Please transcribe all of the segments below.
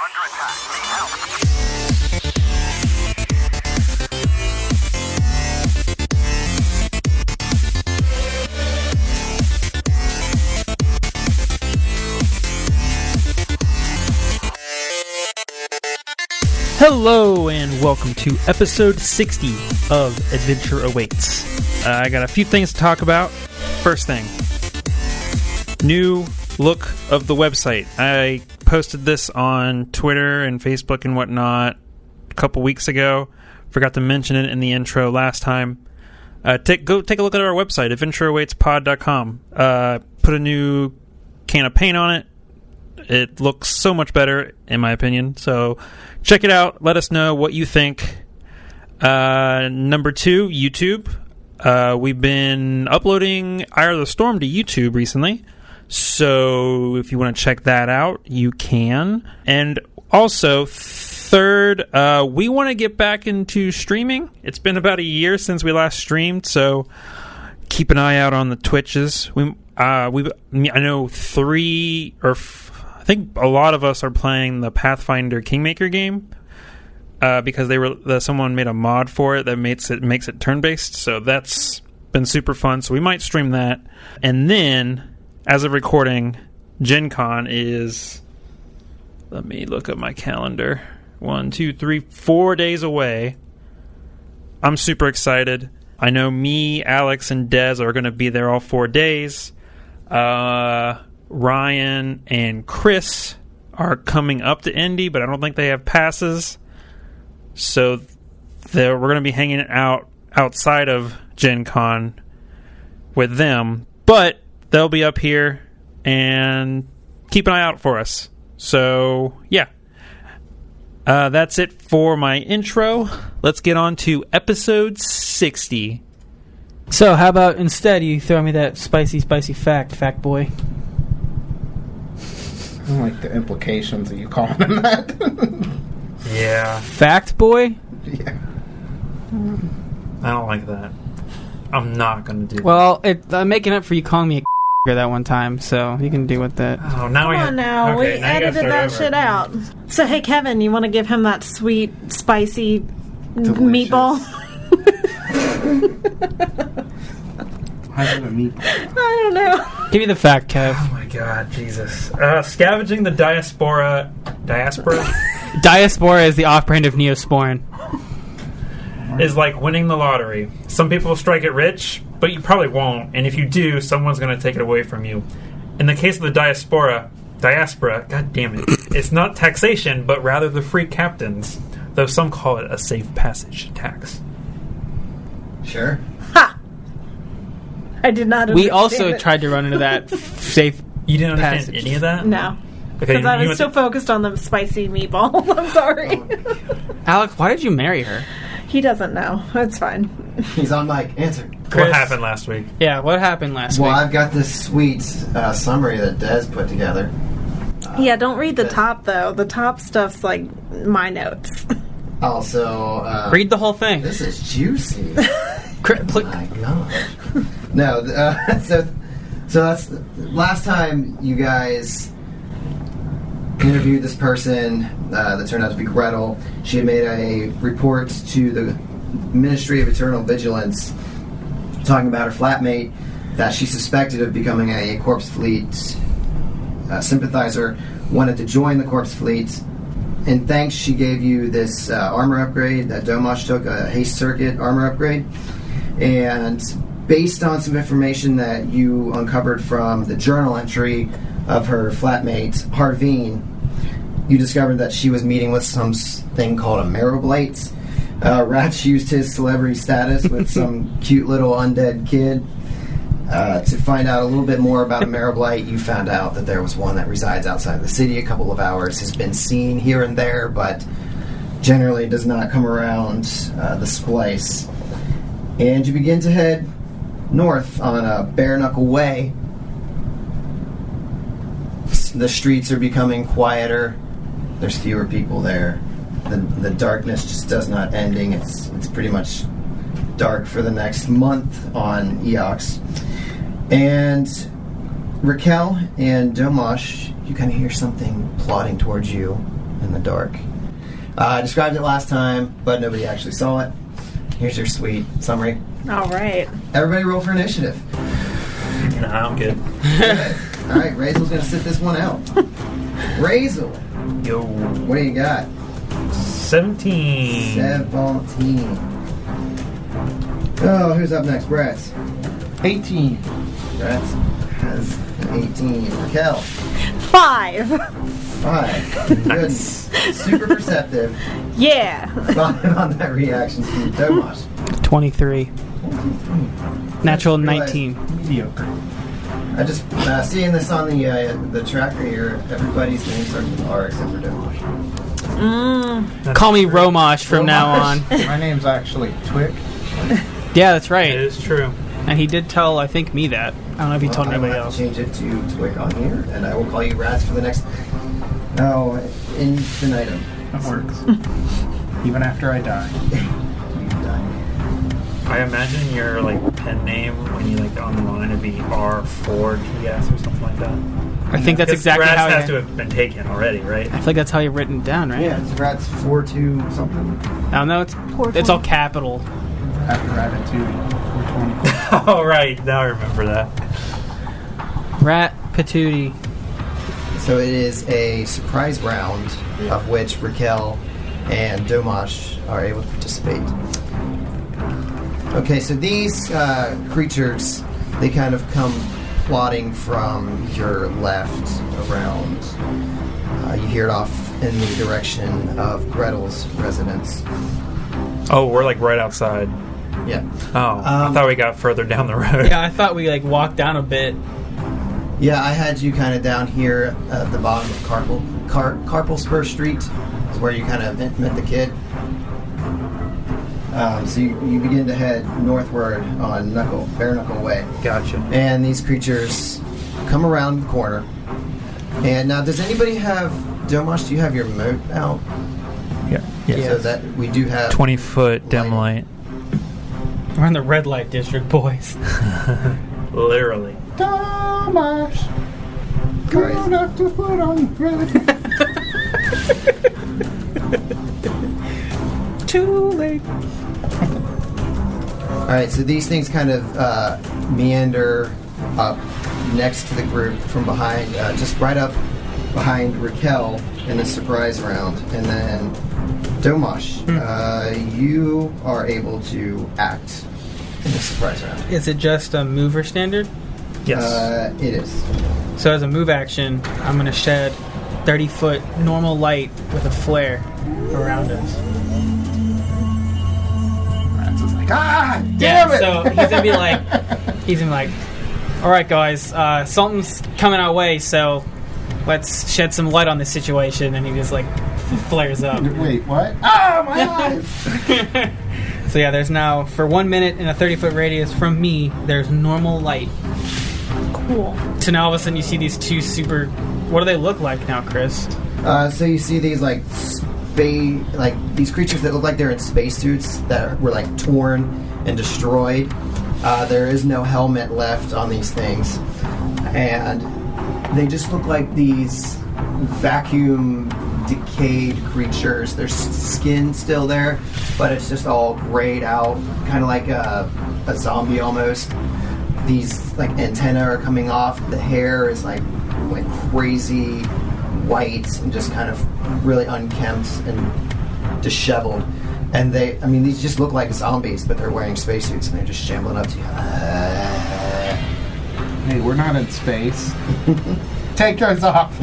under attack. Need help. Hello and welcome to episode 60 of Adventure Awaits. I got a few things to talk about. First thing, new look of the website. I posted this on Twitter and Facebook and whatnot a couple weeks ago. Forgot to mention it in the intro last time. Go take a look at our website, adventureawaitspod.com. Put a new can of paint on it. It looks so much better, in my opinion. So check it out. Let us know what you think. Number 2, YouTube. We've been uploading Eye of the Storm to YouTube recently. So if you want to check that out, you can. And also, third, we want to get back into streaming. It's been about a year since we last streamed, so keep an eye out on the Twitches. I know 3 or I think a lot of us are playing the Pathfinder Kingmaker game because someone made a mod for it that makes it turn-based. So that's been super fun. So we might stream that. And then, as of recording, Gen Con is... Let me look at my calendar. 1, 2, 3, 4 days away. I'm super excited. I know me, Alex, and Dez are going to be there all 4 days. Ryan and Chris are coming up to Indy, but I don't think they have passes. So we're going to be hanging out outside of Gen Con with them. But they'll be up here and keep an eye out for us. So, yeah. That's it for my intro. Let's get on to episode 60. So, how about instead you throw me that spicy fact boy? I don't like the implications of you calling him that. Yeah. Fact boy? Yeah. I don't like that. I'm not going to do Well, I'm making up for you calling me a that one time, so you can deal with that. Oh, now Come on now. Okay, we now edited that shit out. So, hey, Kevin, you want to give him that sweet, spicy meatball? Why is it a meatball? I don't know. Give me the fact, Kev. Oh my god, Jesus. Scavenging the diaspora... Diaspora? Diaspora is the off-brand of Neosporin. is like winning the lottery. Some people will strike it rich, but you probably won't. And if you do, someone's going to take it away from you. In the case of the diaspora, god damn it, it's not taxation, but rather the free captains. Though some call it a safe passage tax. Sure. Ha! I did not understand We also it. tried to run into that safe You didn't understand passage. any of that? No. Okay, Because I was so focused on the spicy meatball. I'm sorry. Alex, why did you marry her? He doesn't know. It's fine. He's on mic. Answer. What happened last week? Yeah, what happened last Well, week? I've got this sweet summary that Des put together. Yeah, don't read the top, though. The top stuff's like my notes. Also, Read the whole thing. this is juicy. Click. My gosh. No, so that's last time you guys interviewed this person that turned out to be Gretel. She had made a report to the Ministry of Eternal Vigilance talking about her flatmate that she suspected of becoming a Corpse Fleet sympathizer, wanted to join the Corpse Fleet. And thanks, she gave you this armor upgrade that Domash took, a haste circuit armor upgrade. And based on some information that you uncovered from the journal entry of her flatmate, Harveen, you discovered that she was meeting with something called a Marrowblight. Ratch used his celebrity status with some cute little undead kid to find out a little bit more about a Marrowblight. You found out that there was one that resides outside the city a couple of hours, has been seen here and there, but generally does not come around this place. And you begin to head north on a bare-knuckle way. The streets are becoming quieter. There's fewer people there. The darkness just does not ending. It's pretty much dark for the next month on Eox. And Raquel and Domash, you kind of hear something plodding towards you in the dark. I described it last time, but nobody actually saw it. Here's your sweet summary. All right. Everybody roll for initiative. Nah, I'm good. Good. All right, Razel's going to sit this one out. Razel, Yo. what do you got? 17. 17. Oh, who's up next? Bratz. 18. Bratz has an 18. Raquel. 5. 5. Good. Super perceptive. Yeah. 5 on that reaction speed. Tomas. 23. 23. Natural I just realized- 19. Mediocre. I just seeing this on the tracker here. Everybody's name starts with R except for Tomas. Call me Romosh from now on. My name's actually Twick. Yeah, that's It right. is true. And he did tell, I think, me that. I don't know if he told I will anybody have else. to change it to Twick on here, and I will call you Rats for the next. Oh, infinitum. That works. Even after I die. I imagine your pen name when you online would be R4TS or something like that. I think that's exactly Rats how has he... to have been taken already, right? I think that's how you written it down, right? Yeah, it's Rats 4-2 something. I don't know. It's all capital. After Ratatouille. 420. Oh, right. Now I remember that. Rat Patootie. So it is a surprise round of which Raquel and Domash are able to participate. Okay, so these creatures, they kind of come plodding from your left around. You hear it off in the direction of Gretel's residence. Oh, we're right outside. Yeah. Oh, I thought we got further down the road. Yeah, I thought we walked down a bit. Yeah, I had you kind of down here at the bottom of Carpal Spur Street. Is where you kind of met the kid. So you begin to head northward on Bare Knuckle Way. Gotcha. And these creatures come around the corner. And now, does anybody have... Domash, do you have your moat out? Yeah. So that we do have... 20-foot dim light. We're in the red light district, boys. Literally. Thomas! You Alright. don't have to put on red. Too late. Alright, so these things kind of meander up next to the group from behind, just right up behind Raquel in the surprise round. And then, Domash, you are able to act in the surprise round. Is it just a mover standard? Yes. It is. So as a move action, I'm going to shed 30-foot normal light with a flare around us. Rats is like, damn it! So he's gonna be like, all right, guys, something's coming our way, so let's shed some light on this situation. And he just flares up. Wait, what? Ah, my eyes! So yeah, there's now, for 1 minute in a 30-foot radius from me, there's normal light. Cool. So now all of a sudden you see these two super... What do they look like now, Chris? So you see these these creatures that look like they're in spacesuits that were torn and destroyed. There is no helmet left on these things, and they just look like these vacuum decayed creatures. Their skin's still there, but it's just all grayed out, kind of like a zombie almost. These antennae are coming off. The hair is like crazy white and just kind of really unkempt and disheveled. And these just look like zombies, but they're wearing spacesuits and they're just shambling up to you. Hey, we're not in space. Take yours off.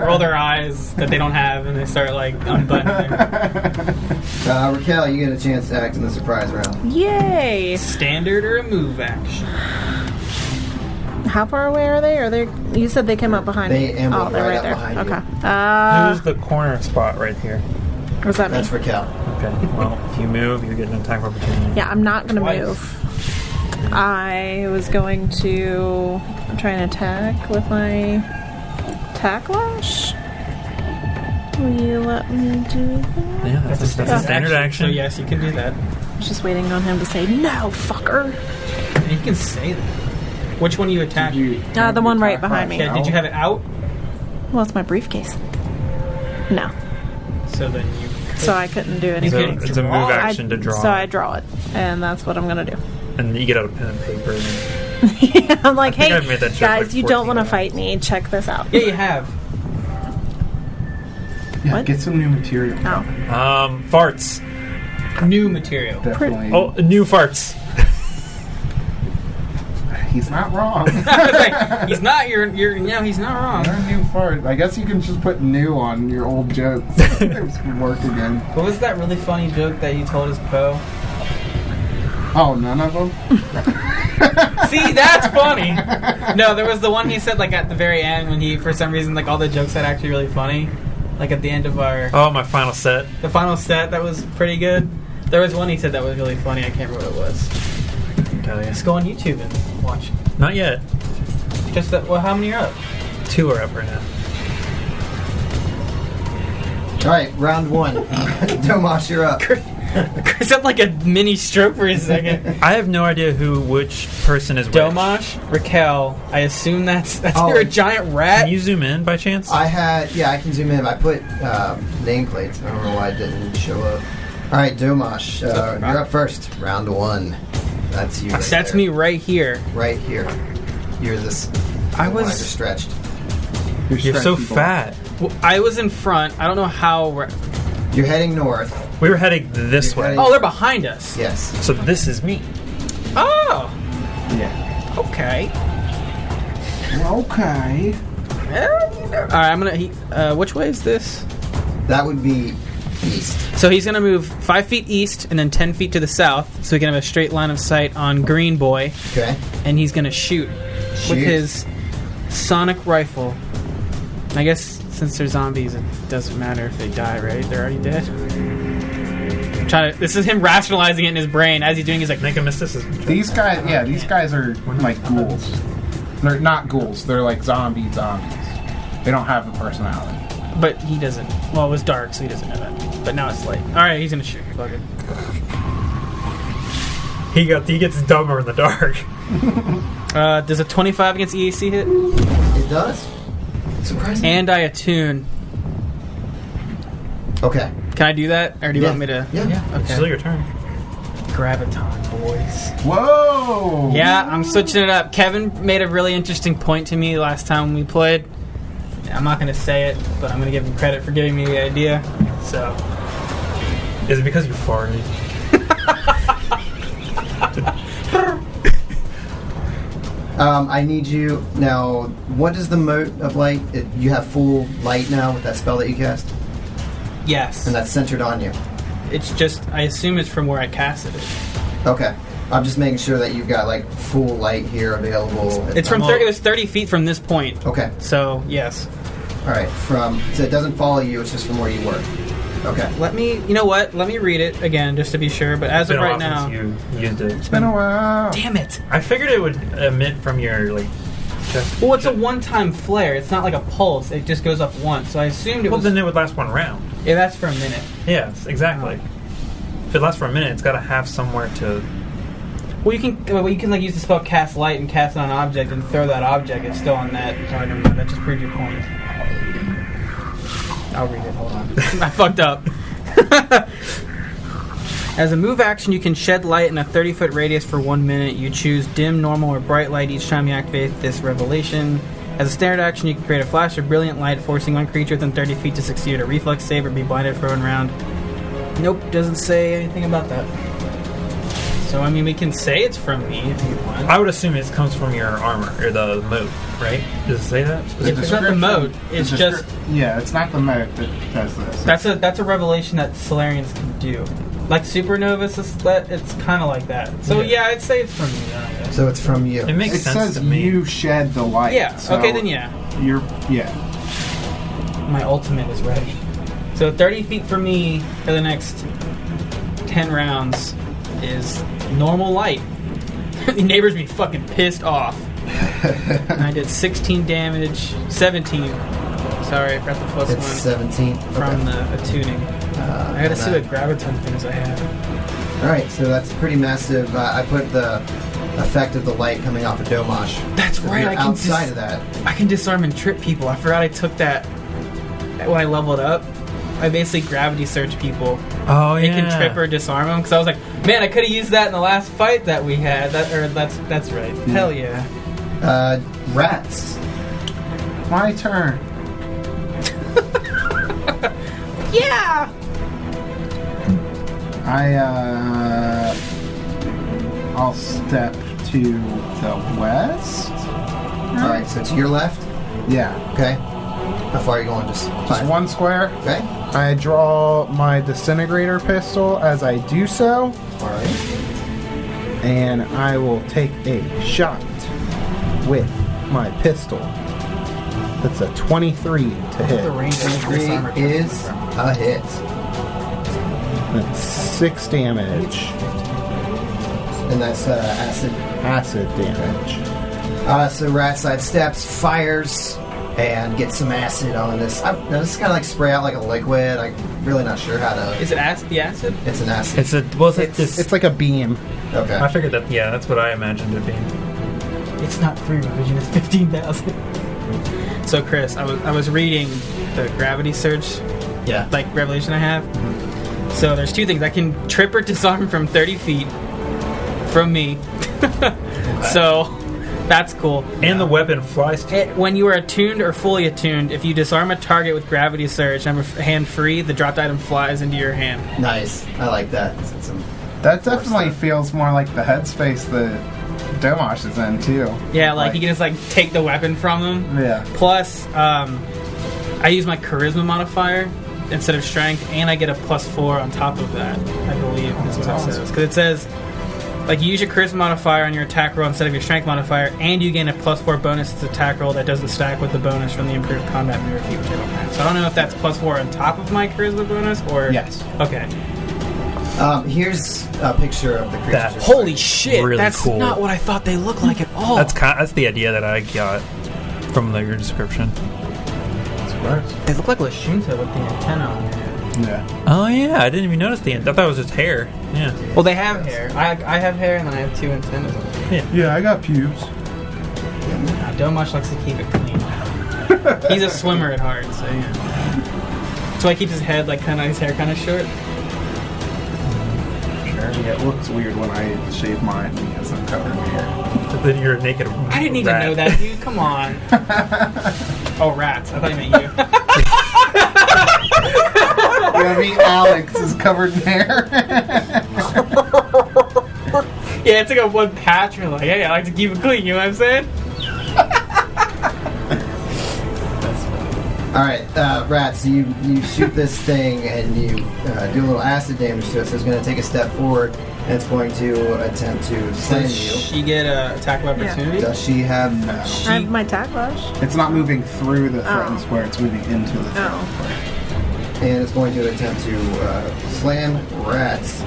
Roll their eyes that they don't have, and they start unbuttoning their... Raquel, you get a chance to act in the surprise round. Yay! Standard or a move action? How far away are they? You said they came up behind They me. ambled They're right up there. behind you. Okay. Who's the corner spot right here? What's that mean? That's Raquel. Okay. Well, if you move, you're getting an attack of opportunity. Yeah, I'm not gonna Twice. move. I was going to try and attack with my Tacklash. Will you let me do that? Yeah, that's a standard action. So yes, you can do that. I was just waiting on him to say, no, fucker. And you can say that. Which one you attacked? The one right behind me. Yeah, did you have it out? Well, it's my briefcase. No. So then you. So I couldn't do So anything. it's a move action to draw. So I draw it, and that's what I'm gonna do. And you get out a pen and paper. And Yeah, I'm like, I think hey, I've made that joke guys, like you don't 14 want to times. fight me. Check this out. Yeah, you have. Yeah, What? get some new material. Oh. Farts. New material. Definitely. Oh, new farts. He's not wrong. I was like, he's not. He's not wrong. Learn new fart. I guess you can just put new on your old jokes. It would work again. What was that really funny joke that you told us, Poe? Oh, none of them? See, that's funny. No, there was the one he said like at the very end when he, for some reason, like all the jokes that actually really funny. Like at the end of my final set. the final set, that was pretty good. There was one he said that was really funny. I can't remember what it was. Tell you. Just go on YouTube and watch. Not yet. Just that. Well, how many are up? 2 are up right now. All right, round 1. Tomasz, you're up. Chris had like a mini stroke for a second. I have no idea which person is which. Domash, Raquel. I assume that's Oh. you're a giant rat. Can you zoom in by chance? I can zoom in. I put nameplates. I don't know why it didn't show up. All right, Domash, you're up first. Round 1. That's you. Right That's there. me right here. Right here. You're this. I was- You're stretched. You're so fat. Well, I was in front. I don't know how. You're heading north. We were heading this You're way. heading- Oh, they're behind us. Yes. So this is me. Oh, Yeah. okay. Okay. All right, I'm gonna. Which way is this? That would be east. So he's gonna move 5 feet east and then 10 feet to the south, so we can have a straight line of sight on Green Boy, Okay. and he's gonna shoot with his sonic rifle. I guess since they're zombies, it doesn't matter if they die, right? They're already dead. This is him rationalizing it in his brain as he's doing. He's like, Make a mysticism. These guys, these guys are like ghouls. They're not ghouls. They're like zombies. They don't have a personality. but he doesn't. Well, it was dark, so he doesn't know that. But now it's light. All right, he's gonna shoot. Fuck it. He gets dumber in the dark. Does a 25 against EAC hit? It does. Surprising. And I attune. Okay. Can I do that, or do you want me to? Yeah. It's still your turn. Graviton, boys. Whoa! Yeah, I'm switching it up. Kevin made a really interesting point to me last time we played. I'm not going to say it, but I'm going to give him credit for giving me the idea. So, Is it because you farted? I need you now. What is the mode of light? You have full light now with that spell that you cast, yes. and that's centered on you. It's just, I assume it's from where I casted it. Okay. I'm just making sure that you've got like full light here available. It's from 30, it was 30 feet from this point. Okay. So, yes. All right. So it doesn't follow you. It's just from where you were. Okay. Let me, you know what? Let me read it again just to be sure. But as It's of been a right while now. since you used it. It's been a while. Damn it. I figured it would emit from your chest. Well, it's a one-time flare. It's not like a pulse. It just goes up once. So I assumed it Well, was. then it would last one round. Yeah, that's for a minute. Yes, exactly. If it lasts for a minute, it's got to have somewhere to. Well, you can like use the spell cast light and cast it on an object and throw that object. It's still on that. Oh, never mind. That just proved your point. I'll read it. Hold on. I fucked up. As a move action, you can shed light in a 30-foot radius for 1 minute. You choose dim, normal, or bright light each time you activate this revelation. As a standard action, you can create a flash of brilliant light, forcing one creature within 30 feet to succeed at a reflex save or be blinded for 1 round. Nope, doesn't say anything about that. So, I mean, we can say it's from me if you want. I would assume it comes from your armor or the mode, right? Does it say that? It's not the mode. It's just Yeah, it's not the mode that does this. that's a revelation that Solarians can do. Like Supernovas, it's kind of like that. So yeah, I'd say it's from me. Yeah. So it's from you. It makes It sense says to me. you shed the light. Yeah. so Okay, then yeah. My ultimate is ready. So 30 feet from me for the next 10 rounds is normal light. The neighbors be fucking pissed off. And I did 16 damage, 17. Sorry, I forgot the plus It's 1 17 from the attuning. I gotta see what graviton things I have. All right, so that's pretty massive. I put the effect of the light coming off of Domash. That's If right. you're I can outside of that. I can disarm and trip people. I forgot I took that when I leveled up. I basically gravity search people. Oh, It can trip or disarm them. Because I was like, man, I could have used that in the last fight that we had. That's right. Hell yeah. Rats. My turn. Yeah. I'll step to the west. All right, so to your left. Yeah. Okay. How far are you going? Just Just one square. Okay. I draw my disintegrator pistol as I do so, All right. and I will take a shot with my pistol. That's a 23 to hit. The range of Three disarmor is a hit. That's 6 damage. And that's acid. Acid damage. So Rat sidesteps, fires, and gets some acid on this. Now this is kind of like spray out like a liquid. I'm really not sure how to... Is it the acid? It's an acid. It's a It's like a beam. Okay. I figured that. Yeah, that's what I imagined it being. It's not 3 revision. It's 15,000. So Chris, I was reading the gravity surge Yeah. revelation I have. So there's 2 things. I can trip or disarm from 30 feet from me. So that's cool. And the weapon flies too. When you are attuned or fully attuned, if you disarm a target with gravity surge and have a hand free, the dropped item flies into your hand. Nice. I like that. That definitely feels more like the headspace that Domash is in, too. Yeah, you can just take the weapon from them. Yeah. Plus, I use my charisma modifier instead of strength, and I get a +4 on top of that, I believe. That's what it says. Because it says, you use your charisma modifier on your attack roll instead of your strength modifier, and you gain a +4 bonus to the attack roll that doesn't stack with the bonus from the improved combat mirror feat, which I don't have. So I don't know if that's +4 on top of my charisma bonus, or... Yes. Okay. Here's a picture of the creature. Holy shit! Really that's cool. not what I thought they looked like at all. That's the idea that I got from your description. They look like Lashunta with the antenna on their head. Yeah. Oh yeah, I didn't even notice the end. I thought it was just hair. Yeah. Well, they have hair. I have hair, and then I have 2 antennas on there. Yeah, I got pubes. Domash likes to keep it clean. He's a swimmer at heart, so yeah. That's why he keeps his head his hair kind of short. Yeah, it looks weird when I shave mine because I'm covered in hair. But then you're a naked. I didn't need to know that, dude. Come on. Oh, rats. I thought you meant you. You know, me, Alex is covered in hair. Yeah, it's like a one patch. You're like, hey, I like to keep it clean. You know what I'm saying? All right, Rats, you shoot this thing and you do a little acid damage to it, so it's going to take a step forward and it's going to attempt to slam Does you. she get a attack of opportunity? Does she have... I have my backlash. It's not moving through the threatened square, it's moving into the threatened square. And it's going to attempt to slam Rats.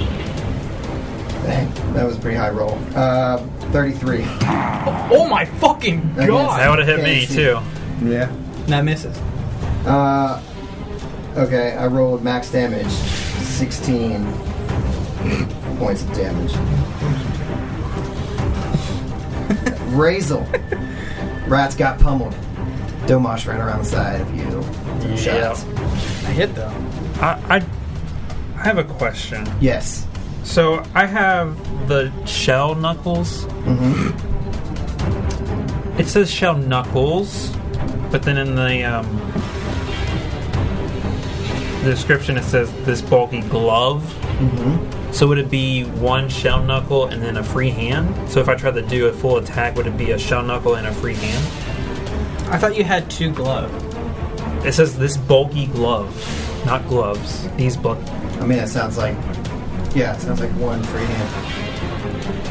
Dang, that was a pretty high roll. 33. Oh my fucking god! That would have hit me too. Yeah. That misses. Okay, I rolled max damage. 16 points of damage. Razel. Rats got pummeled. Domash ran around the side of you. Shots. I hit though. I have a question. Yes. So I have the shell knuckles. Mm-hmm. It says shell knuckles, but then in the description it says this bulky glove. Mm-hmm. So would it be one shell knuckle and then a free hand? So if I tried to do a full attack, would it be a shell knuckle and a free hand? I thought you had 2 gloves. It says this bulky glove, not gloves. These bulky. I mean, it sounds like... Yeah, it sounds like one free hand.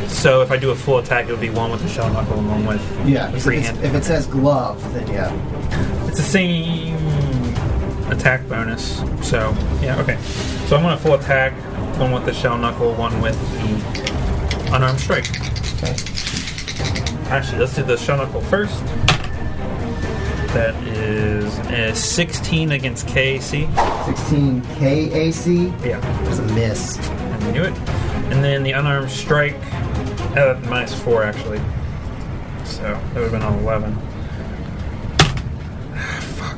So if I do a full attack, it would be one with the shell knuckle and one with Yeah, the free if hand. if it says glove, then yeah. It's the same attack bonus. So, yeah, okay. So I'm going to full attack, one with the shell knuckle, one with the unarmed strike. Okay. Actually, let's do the shell knuckle first. That is a 16 against KAC. 16 KAC. Yeah. That's a miss. I knew it. And then the unarmed strike -4 actually. So that would have been an 11. Fuck.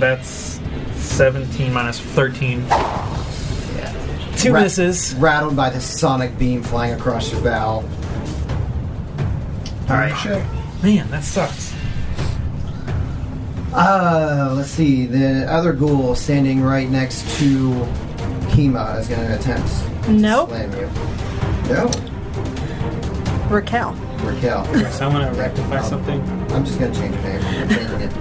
That's 17 minus 13. Yeah. 2 misses. Rattled by the sonic beam flying across your bow. All right. Shit. Man, that sucks. Let's see. The other ghoul standing right next to Kima is going to attempt Nope. to slam you. No. Raquel. Raquel. So I want to rectify something. I'm just going to change your name. I'm changing it.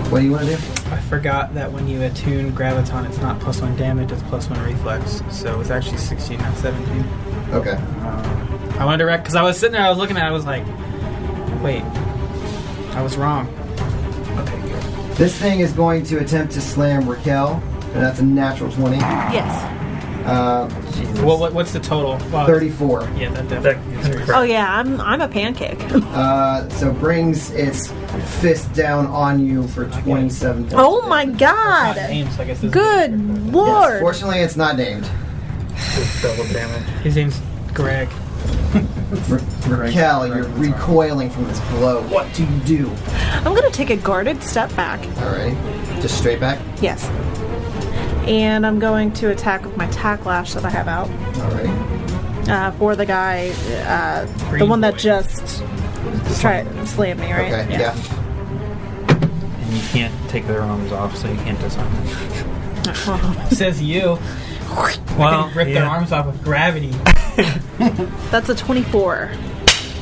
What do you want to do? I forgot that when you attune Graviton, it's not +1 damage, it's +1 reflex. So it's actually 16, not 17. Okay. I wanted to because I was sitting there, I was looking at it, I was like, wait, I was wrong. Okay, good. This thing is going to attempt to slam Raquel, and that's a natural 20. Yes. What's the total? Wow. 34. Yeah, that definitely. Oh yeah, I'm a pancake. So brings its fist down on you for 27 points. Oh my Not god! named, so I guess this is Good different. lord! Yes, fortunately, it's not named. Double damage. His name's Greg. Raquel, you're recoiling from this blow. What do you do? I'm gonna take a guarded step back. Alright. Just straight back? Yes. And I'm going to attack with my Tacklash that I have out Alright. for the guy, the Green one that boy. just tried to slam me, right? Okay, yeah. And you can't take their arms off, so you can't disarm them. Says you. Well, Rip their arms off with gravity. That's a 24.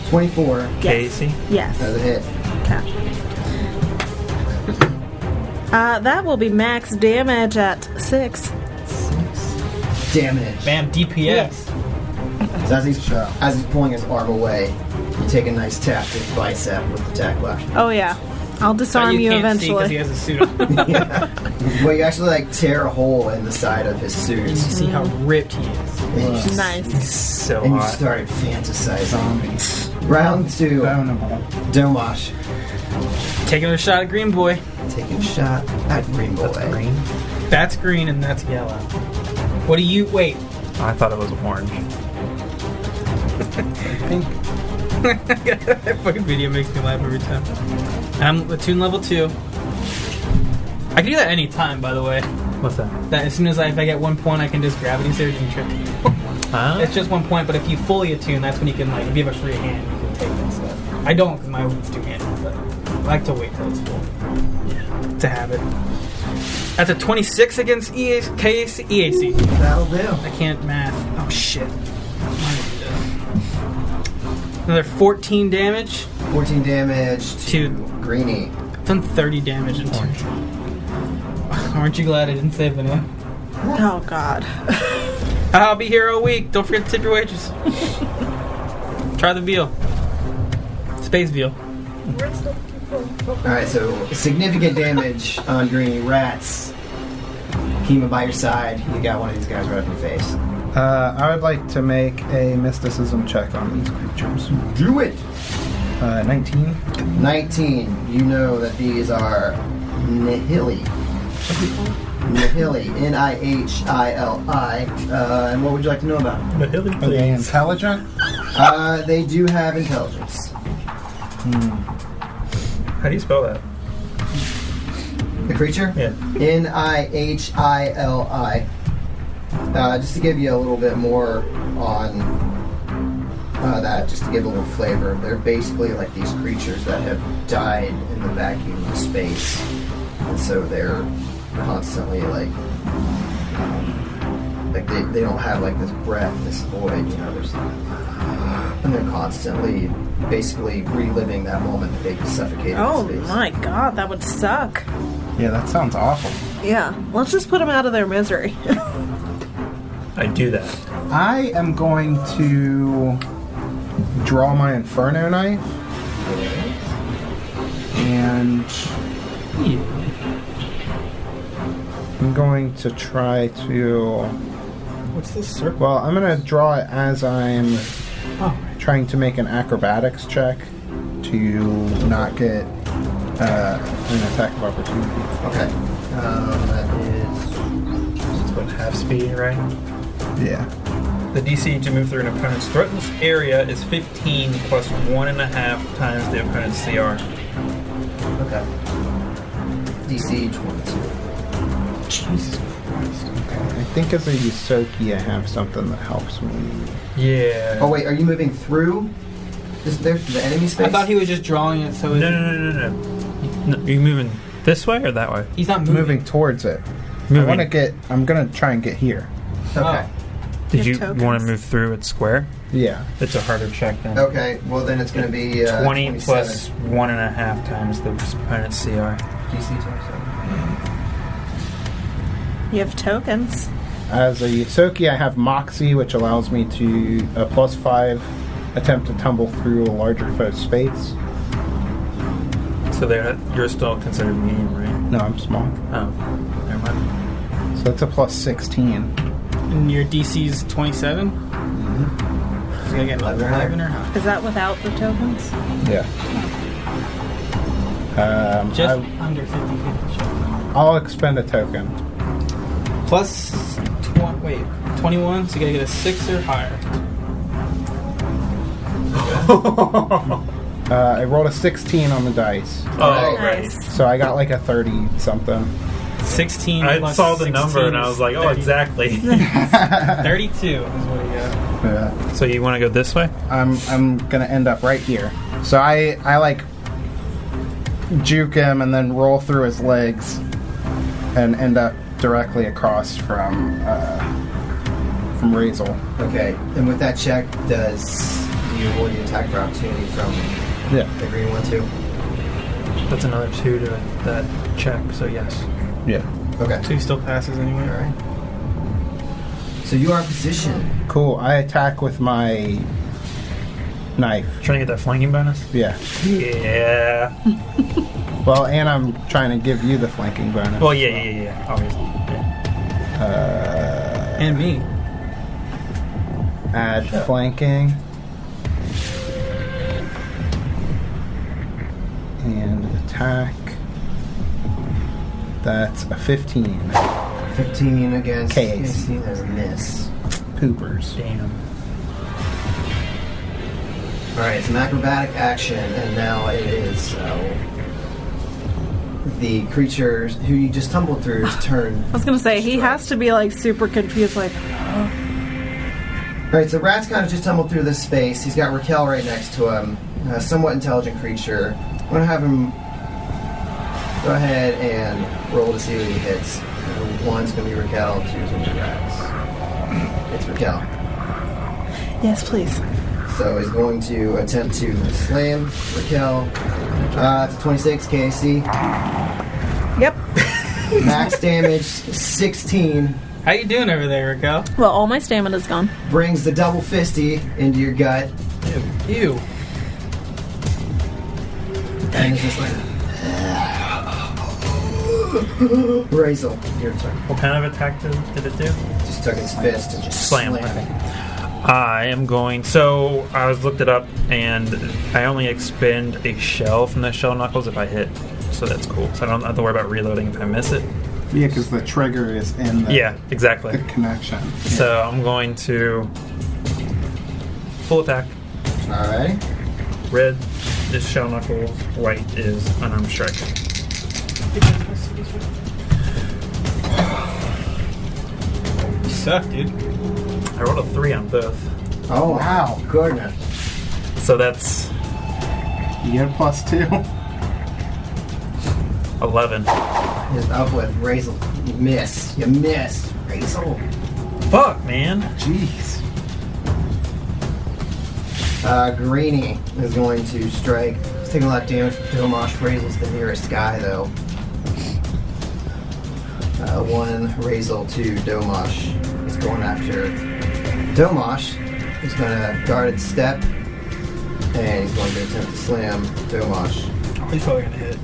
24 Casey. Yes. as a hit. Okay. That will be max damage at 6. Damage. Bam, DPS. So as he's pulling his arm away, you take a nice tap to his bicep with the Tacklash. Oh yeah. I'll disarm you can't eventually. see because he has a suit on. Yeah. Well, you actually like tear a hole in the side of his suit. You see how ripped he is. And you, Nice. So and you hot. started fantasizing. Zombies. Round 2. Bonable. Domash. Taking a shot at Green Boy. Taking a shot at Green Boy. That's green. That's green and that's yellow. What do you... Wait. I thought it was orange. Pink. That fucking video makes me laugh every time. I'm attune level 2. I can do that any time, by the way. What's that? That as soon as if I get 1 point, I can just gravity surge and trip. It's just 1 point, but if you fully attune, that's when you can, like, if you have a free hand, you can take it. So I don't, because my one's two-handed, but I like to wait till it's full to have it. That's a 26 against EAC. That'll do. I can't math. Oh, shit. Another 14 damage. 14 damage to To- Greenie. I've done 30 damage in 2. Aren't you glad I didn't say vanilla? Oh god. I'll be here all week. Don't forget to tip your wages. Try the veal. Space veal. Alright, so significant damage on Greenie. Rats. Kima by your side. You got one of these guys right up in your face. I would like to make a mysticism check on these creatures. Do it! 19. 19. You know that these are Nihili. Nihili. Nihili. And what would you like to know about them? Are they intelligent? They do have intelligence. How do you spell that? The creature? Yeah. Nihili. Just to give you a little bit more on that, just to give a little flavor, they're basically like these creatures that have died in the vacuum of space, and so they're constantly like they don't have like this breath, this void, you know. And they're constantly basically reliving that moment that they suffocated Oh in space. my god, that would suck. Yeah, that sounds awful. Yeah, let's just put them out of their misery. I do that. I am going to draw my Inferno knife and I'm going to try to... What's this circle? Well, I'm going to draw it as I'm trying to make an acrobatics check to not get an attack of opportunity. Okay. That is It's what, half speed, right? Yeah. The DC to move through an opponent's threatened area is 15 plus 1.5 times the opponent's CR. Okay. DC 22. Jesus Christ. I think as a Yusoki, I have something that helps me. Yeah. Oh wait, are you moving through the enemy space? I thought he was just drawing it, so No. Are you moving this way or that way? he's not moving. Moving towards it. Moving. I'm gonna try and get here. Okay. Did You you have want tokens? to move through it square? Yeah. It's a harder check then. Okay. Well, then it's going to be 20 27. plus 1.5 times the opponent's CR. DC 27. You have tokens. As a Yusoki, I have Moxie, which allows me to a +5 attempt to tumble through a larger foe's space. So you're still considered medium, right? No, I'm small. Oh, never mind. So that's a +16. And your DC's 27? Mm-hmm. So you gotta get 11 or higher. Is that without the tokens? Yeah. Just under 50 feet. I'll expend a token. Plus 21, so you gotta get a 6 or higher. I rolled a 16 on the dice, Oh, Nice. so I got like a 30 something. 16 I plus saw the 16 number and I was like, oh, 30. exactly. 32 is what you got. Yeah. So you want to go this way? I'm gonna end up right here. So I like juke him and then roll through his legs and end up directly across from Razel. Okay. And with that check, do you avoid the attack for opportunity from Yeah. the green one too? That's another 2 to that check, so yes. Yeah. Okay. So he still passes anyway. All right. So you are in position. Cool. I attack with my knife. Trying to get that flanking bonus? Yeah. Yeah. Well, and I'm trying to give you the flanking bonus. Well, yeah, obviously. Yeah. And me. Add flanking. And attack. That's a 15. 15 against KAC. KAC. There's a miss. Poopers. Damn. Alright, it's an acrobatic action, and now it is the creature who you just tumbled through's turn. I was gonna say, he has to be like super confused, like, Alright, so Rat's kind of just tumbled through this space. He's got Raquel right next to him, a somewhat intelligent creature. I'm going to have him go ahead and roll to see what he hits. One's going to be Raquel, two's going to be Rat's. It's Raquel. yes, please. So he's going to attempt to slam Raquel. It's a 26 KAC. Yep. Max damage 16. How you doing over there, Raquel? Well, all my stamina's gone. Brings the double fisty into your gut. Ew. And it's just like... Razel, your turn. What kind of attack did it do? Just took his fist and just Slam. slammed it. I am going. So I looked it up, and I only expend a shell from the shell knuckles if I hit. So that's cool. So I don't have to worry about reloading if I miss it. Yeah, because the trigger is in the, Yeah, exactly. the connection. So I'm going to full attack. Alright. Red is shell knuckles. White is unarmed strike. You suck, dude. I rolled a 3 on both. Oh, Wow. goodness. So that's You get a +2. 11. Is up with Razel. You miss. You miss. Razel. Fuck, man. Jeez. Greenie is going to strike. He's taking a lot of damage from Domash. Razel's the nearest guy, though. One Razel, 2 Domash is going after Domash. He's going to guard its step, and he's going to attempt to slam Domash. He's probably gonna hit.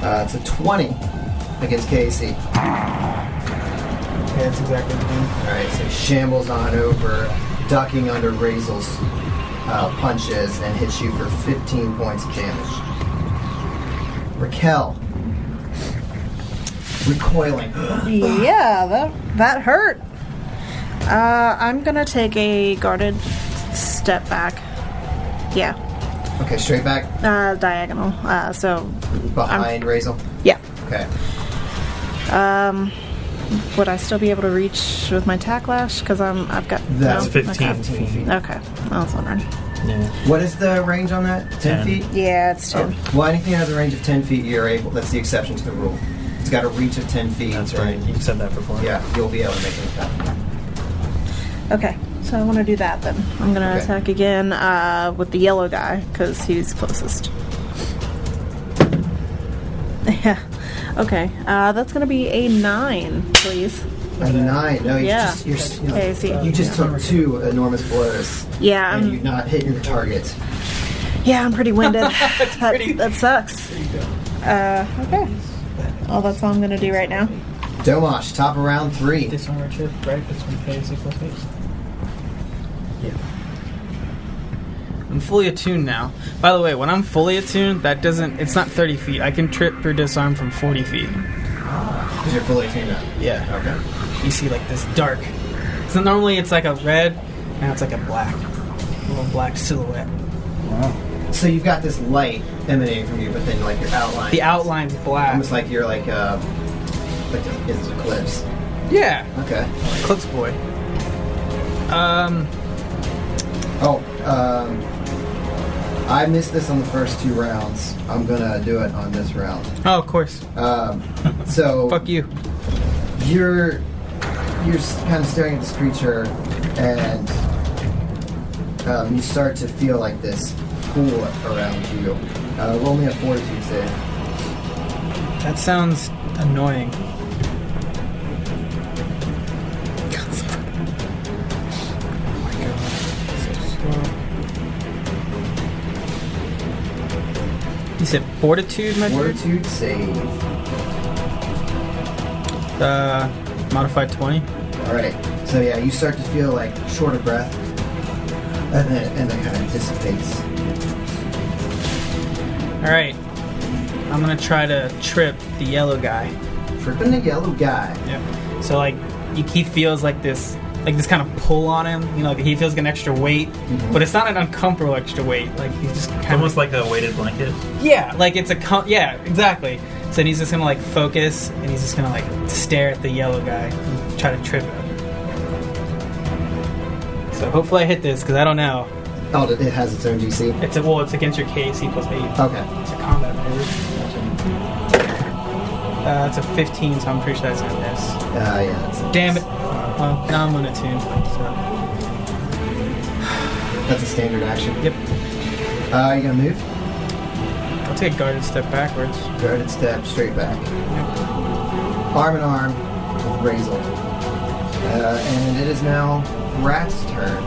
It's a 20 against Casey. Yeah, that's exactly what I mean. Alright, so he shambles on over, ducking under Razel's punches, and hits you for 15 points of damage. Raquel. Recoiling. Yeah, that hurt. I'm gonna take a guarded step back. Yeah. Okay, straight back Diagonal. So behind Razel. yeah. Okay. Would I still be able to reach with my Tacklash? Because I've got. That's no? 15 Okay. feet. Okay. I was wondering. Yeah. What is the range on that? 10 feet? Yeah, it's 10. Oh, well, anything that has a range of 10 feet, you're able. That's the exception to the rule. It's got a reach of 10 feet. That's right. You said that before. Yeah, you'll be able to make an attack. Okay, so I want to do that then. I'm going to Okay. attack again with the yellow guy because he's closest. Yeah. Okay, that's going to be a 9, please. A 9. No, Yeah. Okay, see. you just took 2 enormous blows. Yeah, And you've not hit your target. yeah, I'm pretty winded. that sucks. Okay. Oh, that's all I'm going to do right now. Domash, top of round 3. Disarmor chip, right? That's when paizo plus 8. Yeah. I'm fully attuned now. By the way, when I'm fully attuned, it's not 30 feet. I can trip or disarm from 40 feet. Because you're fully tuned up. Yeah. Okay. You see like this dark. So normally it's like a red, now it's like a black. A little black silhouette. Wow. So you've got this light emanating from you, but then like your outline. The outline's black. Almost like you're like it's eclipse. Yeah. Okay. Eclipse boy. I missed this on the first 2 rounds. I'm gonna do it on this round. Oh, of course. So Fuck you. you're kind of staring at this creature, and you start to feel like this pull around you. Roll me a fortitude save. That sounds annoying. You said fortitude, my dude? Fortitude save. Modified 20. All right. So yeah, you start to feel like short of breath, and then kind of dissipates. All right. I'm gonna try to trip the yellow guy. Tripping the yellow guy. Yep. So like, he feels like this kind of pull on him. You know, like he feels like an extra weight, but it's not an uncomfortable extra weight. Like he's just kind Almost like a weighted blanket. yeah, like it's yeah, exactly. So he's just gonna like focus, and he's just gonna like stare at the yellow guy and try to trip him. So hopefully I hit this because I don't know. Oh, it has its own DC. It's against your KC plus 8. Okay. It's a combat maneuver. It's a 15, so I'm pretty sure that's gonna miss. Yeah. That's Damn it. Well, now I'm unattuned. So. That's a standard action. Yep. You gonna move? I'll take a guarded step backwards. Guarded step, straight back. Arm in arm with Razel. And it is now Rat's turn.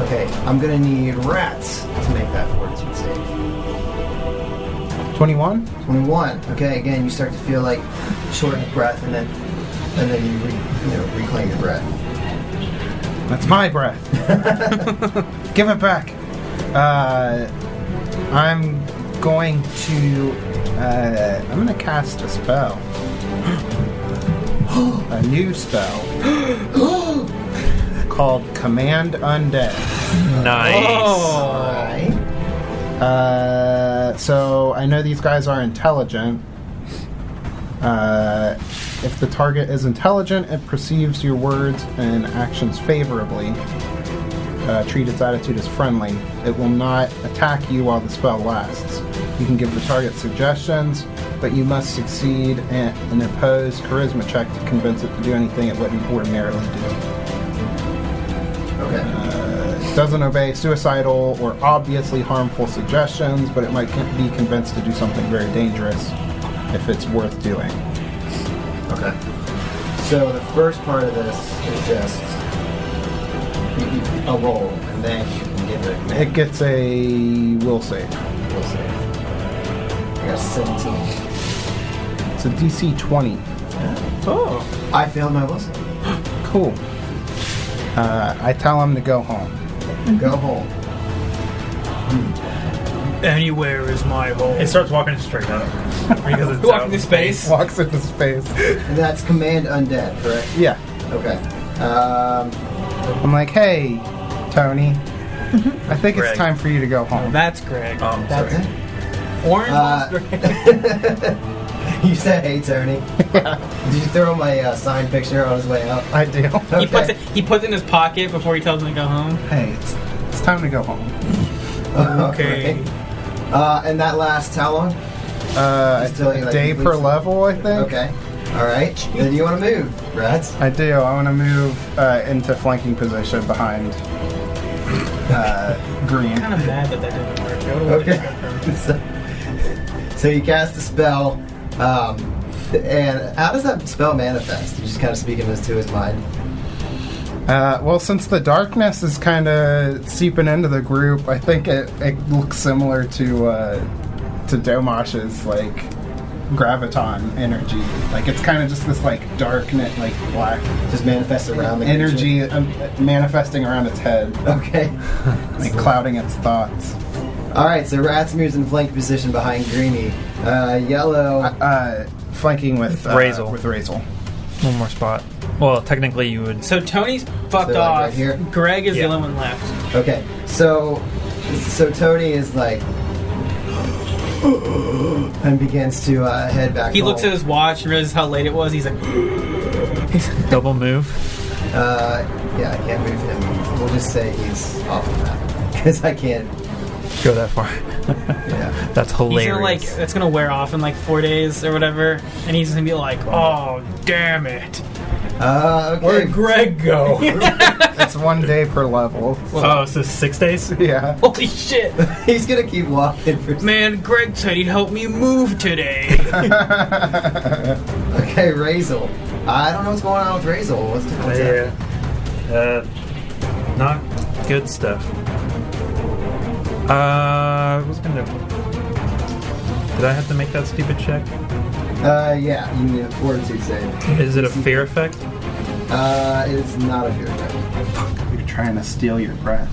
Okay, I'm gonna need Rats to make that fortitude save. 21? 21. Okay, again, you start to feel like short of breath, and then you reclaim your breath. That's my breath. Give it back. I'm going to cast a spell. A new spell called Command Undead. Nice. Alright. So I know these guys are intelligent. If the target is intelligent, it perceives your words and actions favorably. Treat its attitude as friendly. It will not attack you while the spell lasts. You can give the target suggestions, but you must succeed in an opposed charisma check to convince it to do anything it wouldn't ordinarily do. Okay. It doesn't obey suicidal or obviously harmful suggestions, but it might be convinced to do something very dangerous if it's worth doing. Okay. So the first part of this is just a roll, and then you can give it a command. It gets a will save. We'll save. I got 17. It's a DC 20. Oh. I failed my will save. Cool. I tell him to go home. Go home. Anywhere is my home. It starts walking straight up. Because it's Walking to space. Walks into space. And that's command undead, correct? Yeah. Okay. I'm like, hey, Tony. I think Greg. it's time for you to go home. That's Greg. Sorry. Orange was Greg. You said, "Hey, Tony." Did you throw my signed picture on his way out? I do. Okay. He puts it in his pocket before he tells him to go home. Hey, it's time to go home. Okay. And that lasts how long? Still, A like, day per completes- level, I think. Okay. All right. Then you want to move, Rats? I do. I want to move into flanking position behind Green. I'm kind of mad that didn't work. I would've Okay. wanted to go first. So you cast a spell, and how does that spell manifest? You just kind of speak into his mind. Well, since the darkness is kind of seeping into the group, I think it looks similar to Domash's like graviton energy. Like it's kind of just this like darkness, like black Just manifests around the energy manifesting around its head, creature. Okay. like clouding its thoughts. All right. So Rats moves in flank position behind Greeny. Yellow. Flanking with Razel. With Razel. One more spot. Well, technically you would. So Tony's fucked So, like, off. right here? Greg is Yeah. the only one left. Okay. So Tony is like. And begins to head back He home. looks at his watch and realizes how late it was. He's like, Double move. Yeah, I can't move him. We'll just say he's off of that. Because I can't. Go that far. Yeah. That's he's hilarious. gonna like, it's gonna wear off in like 4 days or whatever. And he's gonna be like, oh, damn it. Okay. Where'd Greg go? It's 1 day per level. Oh, so 6 days? Yeah. Holy shit. He's gonna keep walking for. Man, Greg said he'd help me move today. Okay, Razel. I don't know what's going on with Razel. What's happening? Not good stuff. What's gonna? Did I have to make that stupid check? Yeah, you need a fortitude save. Is it a fear effect? It is not a fear effect. You're trying to steal your breath.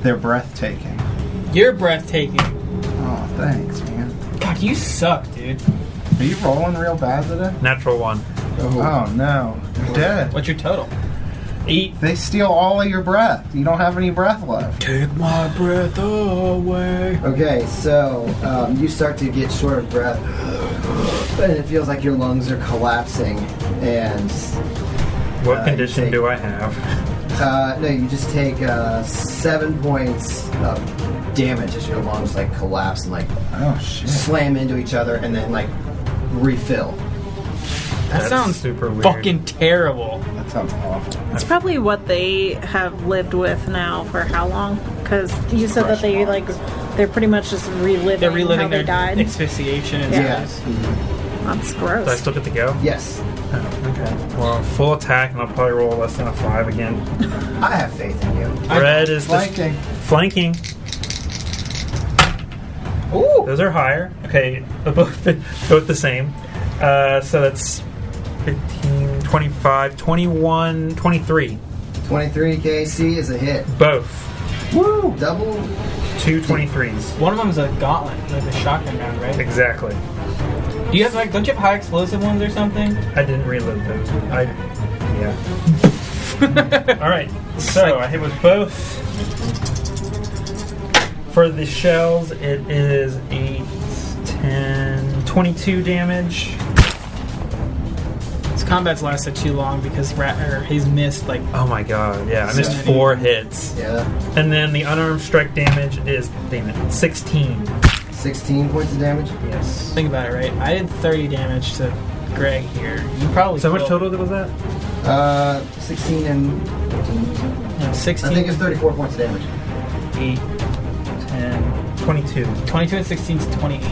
They're breathtaking. You're breathtaking. Oh, thanks, man. God, you suck, dude. Are you rolling real bad today? Natural 1. Oh no, you're dead. What's your total? 8. They steal all of your breath. You don't have any breath left. Take my breath away. Okay, so you start to get short of breath, and it feels like your lungs are collapsing. And What you condition take- do I have? no, you just take 7 points of damage as your lungs like collapse and like Oh shit. slam into each other, and then like refill. That That's sounds super weird. fucking terrible. That sounds awful. It's probably what they have lived with now for how long? Because you said that they like they're pretty much just reliving. They're reliving how they their died. asphyxiation and Yeah. stuff. That's Do I gross. still get to go? Yes, Oh, okay. Well, full attack, and I'll probably roll less than a 5 again. I have faith in you. Red is the Flanking. flanking. Ooh. Those are higher. Okay, both the same. So that's 15, 25, 21, 23. 23 KC is a hit. Both. Woo! Double. 2 23s. One of them's a gauntlet, like a shotgun round, right? Exactly. Do you have like? Don't you have high explosive ones or something? I didn't reload those. Yeah. All right. So I hit with both. For the shells, it is 8, 10, 22 damage. His combat's lasted too long because he's missed like. Oh my god, yeah. I missed So- 4 hits. Yeah. And then the unarmed strike damage is, damn it, 16. 16 points of damage. Yes. Think about it, right? I did 30 damage to Greg here. You probably. So how much killed- total was that? 16 and 14. No, 16. I think it's 34 points of damage. 8, 10, 22. 22 and 16 is 28.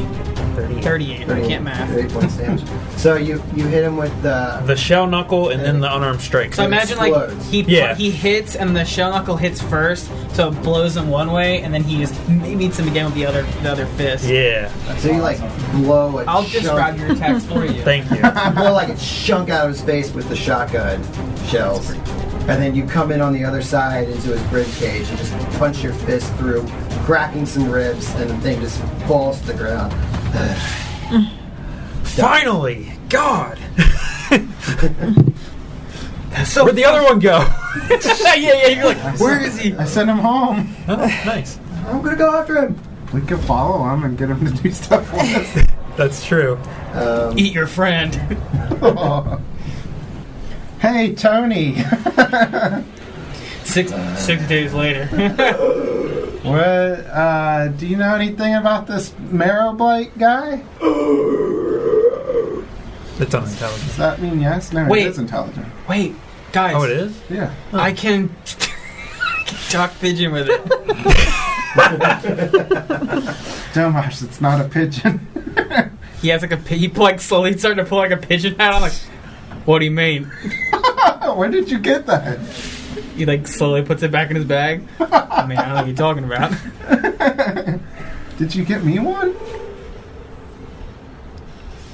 38. I can't math. 38 points of damage. So you hit him with the. The shell knuckle and then the unarmed strike. So imagine like explodes. he hits and the shell knuckle hits first, so it blows him one way, and then he just meets him again with the other fist. Yeah. So you like blow a I'll chunk. describe your attacks for you. Thank you. You blow like a chunk out of his face with the shotgun shells. And then you come in on the other side into his rib cage and just punch your fist through, cracking some ribs, and the thing just falls to the ground. Finally! God! So where'd the other one go? yeah, you're like, where is he? I sent him home. Oh, nice. I'm gonna go after him. We could follow him and get him to do stuff for us. That's true. Eat your friend. Hey, Tony. 6 days later. What? Do you know anything about this marrow blight guy? It's unintelligent. Does that mean yes? No, Wait. it is intelligent. Wait, guys. Oh, it is? Yeah. I can talk pigeon with it. Domash, it's not a pigeon. He has like he slowly started to pull like a pigeon out. I'm like, what do you mean? Where did you get that? He like slowly puts it back in his bag. I mean, I don't know what you're talking about. Did you get me one?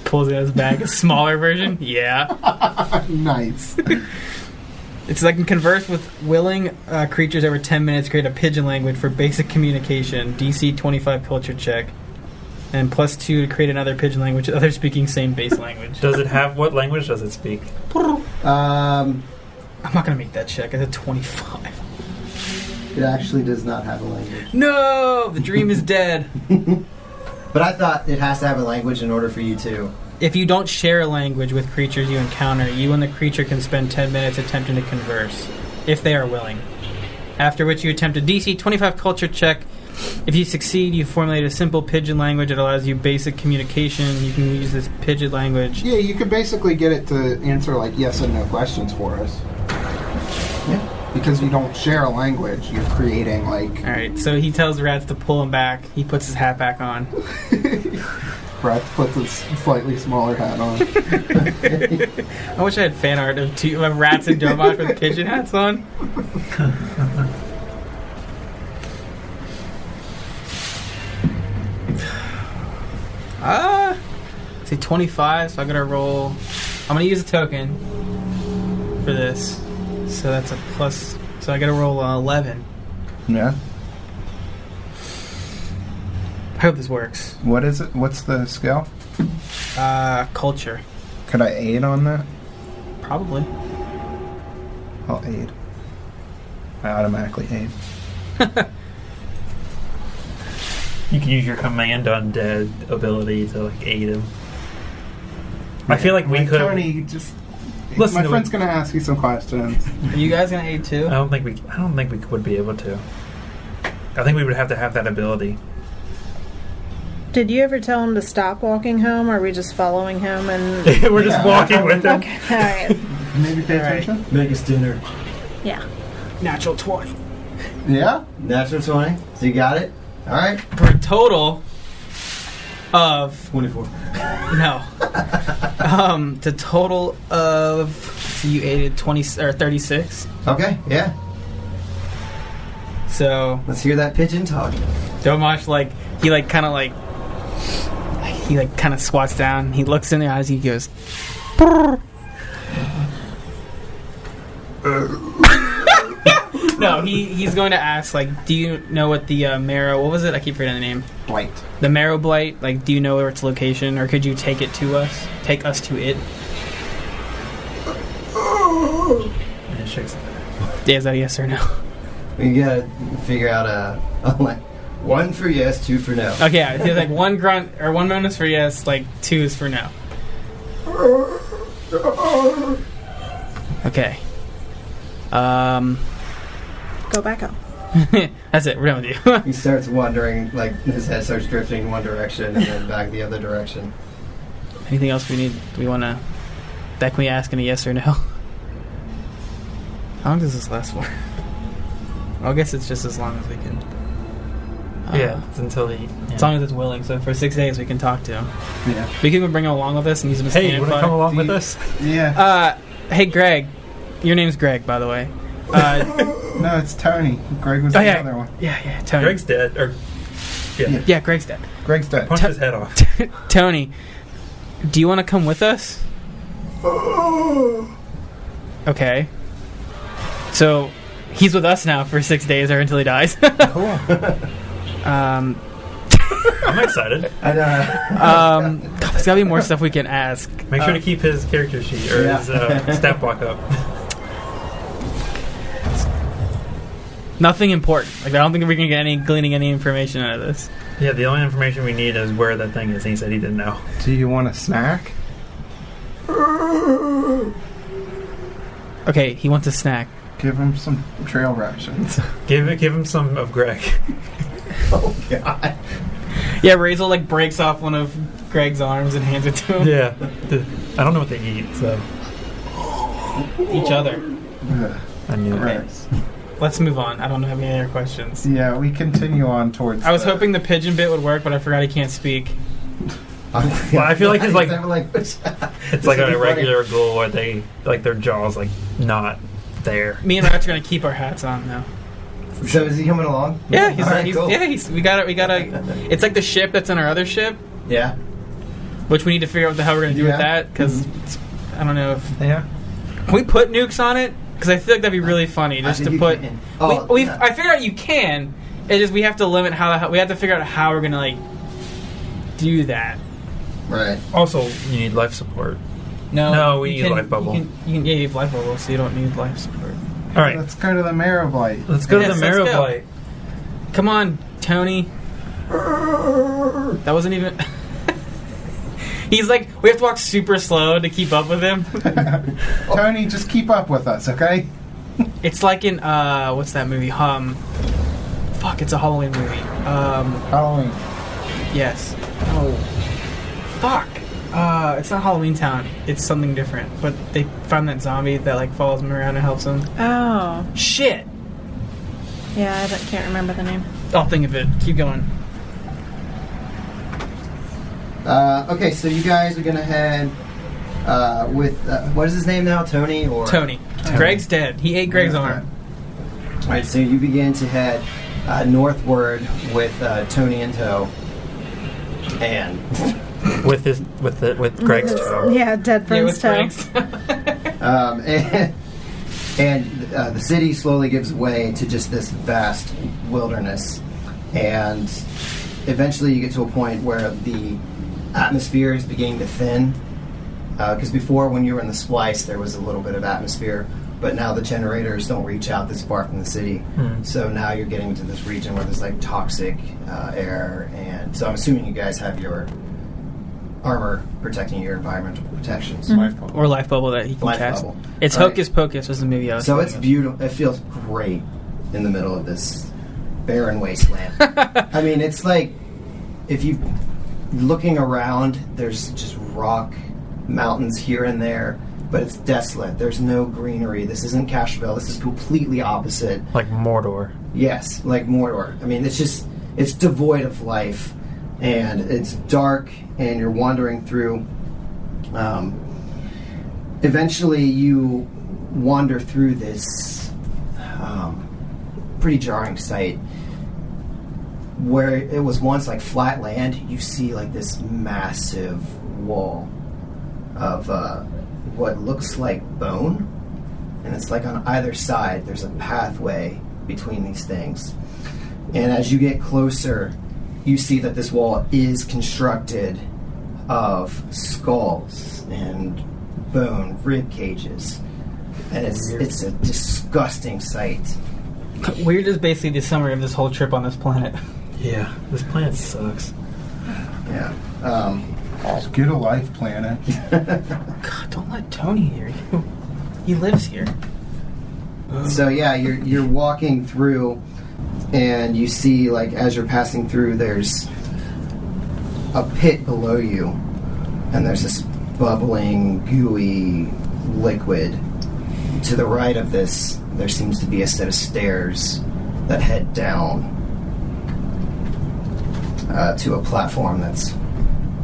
Pulls it out of his bag. A smaller version? Yeah. Nice. It says I can converse with willing creatures over 10 minutes, create a pigeon language for basic communication, DC 25 culture check, and +2 to create another pigeon language, other speaking same base language. Does it have, what language does it speak? I'm not going to make that check. It's a 25. It actually does not have a language. No! The dream is dead. But I thought it has to have a language in order for you to. If you don't share a language with creatures you encounter, you and the creature can spend 10 minutes attempting to converse, if they are willing. After which you attempt a DC 25 culture check. If you succeed, you formulate a simple pigeon language that allows you basic communication. You can use this pigeon language. Yeah, you could basically get it to answer like yes and no questions for us. Yeah. Because you don't share a language, you're creating like... Alright, so he tells Rats to pull him back. He puts his hat back on. Brett puts a slightly smaller hat on. I wish I had fan art of Rats and Domash with pigeon hats on. Say 25, so I'm gonna roll. I'm gonna use a token for this. So that's a plus. So I gotta roll 11. Yeah. I hope this works. What is it? What's the skill? Culture. Could I aid on that? Probably. I'll aid. I automatically aid. You can use your command undead ability to like aid him. I feel like we could. Tony, just Listen my friend's gonna ask you some questions. Are you guys gonna aid too? I don't think we would be able to. I think we would have to have that ability. Did you ever tell him to stop walking home, or are we just following him and... We're just walking with him. Okay, alright. Maybe pay attention? Make us dinner. Yeah. Natural 20. Yeah? Natural 20. So you got it? Alright. For a total of 24. no. The total of so you aided 20 or 36. Okay, yeah. So Let's hear that pigeon talk. Domash he kind of squats down. He looks in the eyes. He goes. No, he's going to ask, like, do you know what the marrow... What was it? I keep forgetting the name. Blight. The marrow blight, like, do you know where its location? Or could you take it to us? Take us to it? Yeah, shakes it. Yeah, is that a yes or no? We gotta figure out a one for yes, two for no. Okay, yeah, there's like one grunt, or one bonus for yes, like 2 is for no. Okay. Go back up. That's it, we're done with you. He starts wandering, like his head starts drifting in one direction and then back the other direction. Anything else we need? Do we want to... That can we ask in a yes or no? How long does this last for? I guess it's just as long as we can. Yeah, it's until he... Yeah. As long as it's willing. So for 6 days we can talk to him. Yeah. We can bring him along with us and use him as Hey, you want to come along with you- us? Yeah. Hey, Greg. Your name's Greg, by the way. No, it's Tony. Greg was the other one. Yeah, Tony. Greg's dead. Or Yeah, Greg's dead. Greg's dead. punch his head off. Tony, do you want to come with us? Okay. So he's with us now for 6 days or until he dies. Cool. I'm excited. I know. God, there's gotta be more stuff we can ask. Make sure to keep his character sheet or his stat block up. Nothing important. Like I don't think we can get gleaning any information out of this. Yeah, the only information we need is where that thing is. And he said he didn't know. Do you want a snack? Okay, he wants a snack. Give him some trail rations. Give him some of Greg. Oh God. Yeah, Razel like breaks off one of Greg's arms and hands it to him. Yeah, I don't know what they eat, so Each other. I knew Okay. it. Let's move on. I don't have any other questions. Yeah, we continue on towards. I was hoping the pigeon bit would work, but I forgot he can't speak. Well, I feel like it's like it's it's like a regular ghoul where they like their jaws like not there. Me and Rats are gonna keep our hats on now. So is he coming along? Yeah, All right, cool. we gotta. It's like the ship that's in our other ship, Yeah. which we need to figure out what the hell we're gonna do with Yeah. that because I don't know if Yeah. can we put nukes on it because I feel like that'd be really funny just to put. Yeah. I figured out you can. It's just we have to limit how we have to figure out how we're gonna like do that. Right. Also, you need life support. No, we you need can- life bubble. You can you have life bubble, so you don't need life support. All right, Let's go to the Marrow Blight. let's go Yes, to the let's marrow go. blight. Come on, Tony. That wasn't even. He's like, we have to walk super slow to keep up with him. Tony, just keep up with us, okay? It's like in what's that movie? Fuck, it's a Halloween movie. Halloween. Yes. Oh, fuck. It's not Halloween Town. It's something different. But they found that zombie that like follows him around and helps him. Oh. Shit. Yeah, can't remember the name. I'll think of it. Keep going. Okay, so you guys are gonna head with what is his name now? Tony or Tony. Greg's dead. He ate Greg's arm. All right, so you begin to head northward with Tony in tow, and With Greg's toe. Yeah, dead Yeah, friend's with toe. Greg's. the city slowly gives way to just this vast wilderness, and eventually you get to a point where the atmosphere is beginning to thin. Because before, when you were in the splice, there was a little bit of atmosphere, but now the generators don't reach out this far from the city. So now you're getting into this region where there's like toxic air, and so I'm assuming you guys have your armor protecting your environmental protections. Life bubble. Or life bubble that he can Life cast. bubble. It's Right. Hocus Pocus was the movie I was So thinking it's of. beautiful. It feels great in the middle of this barren wasteland. I mean, it's like if you looking around, there's just rock mountains here and there, but it's desolate. There's no greenery. This isn't Cashville. This is completely opposite. Like Mordor. Yes, like Mordor. I mean, it's devoid of life, and it's dark, and you're wandering through. Eventually, you wander through this pretty jarring sight where it was once like flat land. You see like this massive wall of what looks like bone, and it's like on either side there's a pathway between these things. And as you get closer, you see that this wall is constructed of skulls and bone rib cages, and it's a disgusting sight. Weird is basically the summary of this whole trip on this planet. Yeah, this planet sucks. Yeah. Just get a life, planet. God, don't let Tony hear you. He lives here. So yeah, you're walking through, and you see like as you're passing through, there's a pit below you, and there's this bubbling, gooey liquid. To the right of this, there seems to be a set of stairs that head down to a platform that's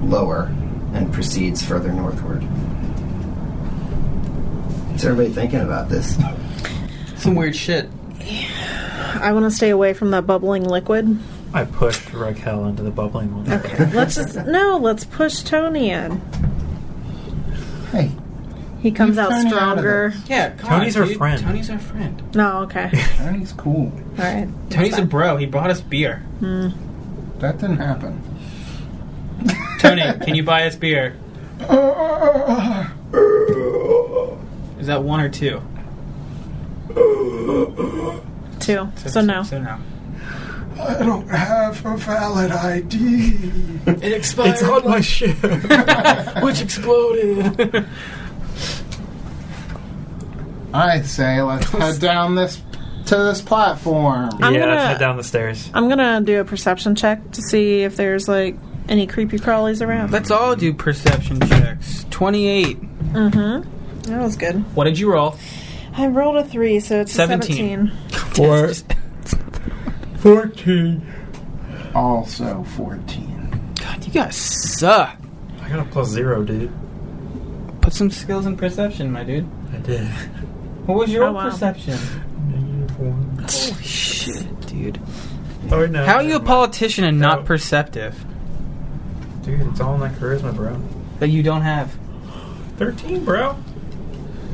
lower and proceeds further northward. What's everybody thinking about this? Some weird shit. I want to stay away from that bubbling liquid. I pushed Raquel into the bubbling one. Okay. Let's push Tony in. Hey, He comes out Tony out of stronger. Yeah, come Tony's on, our dude. friend. Tony's our friend. No, okay. Tony's cool. All right. Tony's a bro. He bought us beer. That didn't happen. Tony, can you buy us beer? Is that 1 or 2? 2. So no. So no. I don't have a valid ID. It expired. It's on my ship. Which exploded. I say let's head down to this platform. I'm Yeah, gonna- let's head down the stairs. I'm gonna do a perception check to see if there's like any creepy crawlies around. Let's all do perception checks. 28. That was good. What did you roll? I rolled a 3, so it's 17. 14. Also 14. God, you guys suck. I got a +0, dude. Put some skills in perception, my dude. I did. What was your Oh, wow. perception? -1. Holy shit, dude. Oh, no. How are you a never mind. politician and No. not perceptive? Dude, it's all in that charisma, bro. That you don't have. 13, bro.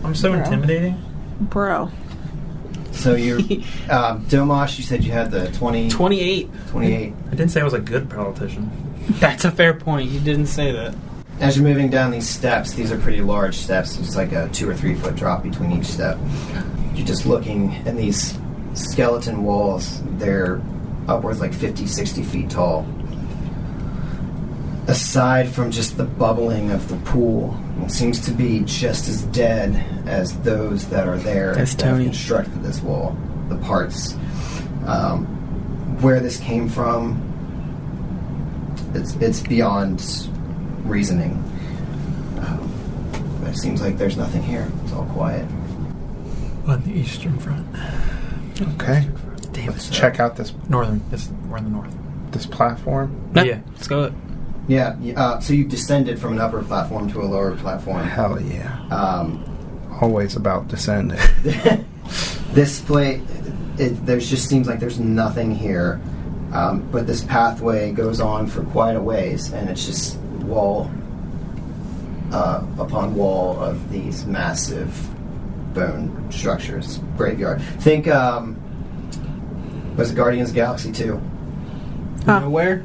I'm so Bro. intimidating. Bro. So you're Domash. You said you had the 28. 28. I didn't say I was a good politician. That's a fair point. You didn't say that. As you're moving down these steps, these are pretty large steps. It's like a 2 or 3 foot drop between each step. You're just looking at these skeleton walls. They're upwards like 50, 60 feet tall. Aside from just the bubbling of the pool, it seems to be just as dead as those that are there That's that have Tony. constructed this wall. The parts, where this came from, it's beyond reasoning. But it seems like there's nothing here. It's all quiet. On the eastern front. Okay. Damn Let's it. check out this Northern. We're in the north. platform. No, Yeah. Let's go. Yeah. So you've descended from an upper platform to a lower platform. Hell yeah. Um, Always about descending. this place, there just seems like there's nothing here. But this pathway goes on for quite a ways, and it's just wall upon wall of these massive bone structures. Graveyard. Think, was it Guardians of the Galaxy 2? Huh. Where?